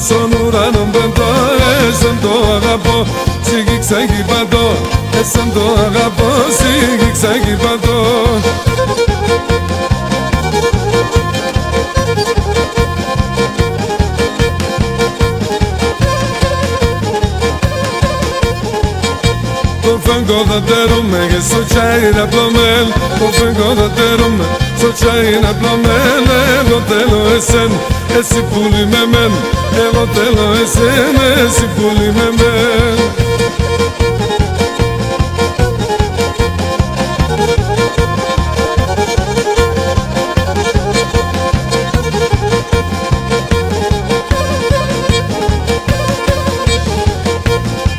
στον ουρανό πετώ, εσάν το αγαπώ, σίγηξα κι πατώ, εσάν το αγαπώ, σίγηξα κι πατώ. Το φέγγω θα τέρουμε και στο τσάι να πλωμέν. Το φέγγω θα τέρουμε στο τσάι να πλωμέν. Εγώ θέλω εσέν, εσύ πουλί με μεν. Εγώ θέλω εσέν, εσύ πουλί με μεν.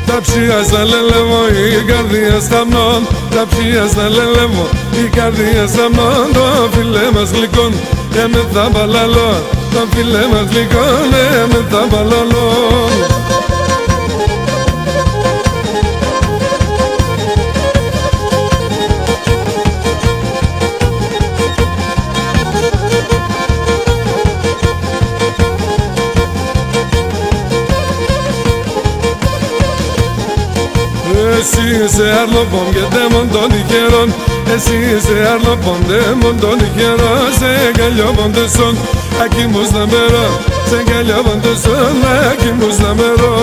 Τα ψία στα λελεύω, η καρδία στα μνών. Τα ψία στα λελεύω, η καρδία στα μνών. Το φιλέ μας γλυκόν, με τα παλαλό. Το φιλέ μας γλυκόν, με τα παλαλό. Εσύ είσαι αρλοπόμ και δέμον των τυχερών. Εσύ είσαι αρλοπόμ, δέμον των τυχερών. Σε αγκαλιόπον τεσόν, ακεί μου στα μερό. Σε αγκαλιόπον τεσόν, ακεί μου στα μερό.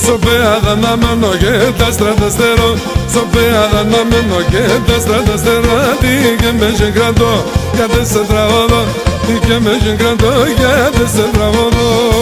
Στο πέαδα να μένω και τα στραταστερώ. Στο πέαδα να μένω και τα στραταστερώ. Τι και με κρατώ, γιατί σε τραγωδώ. Τι και με κρατώ, γιατί σε τραγωδώ.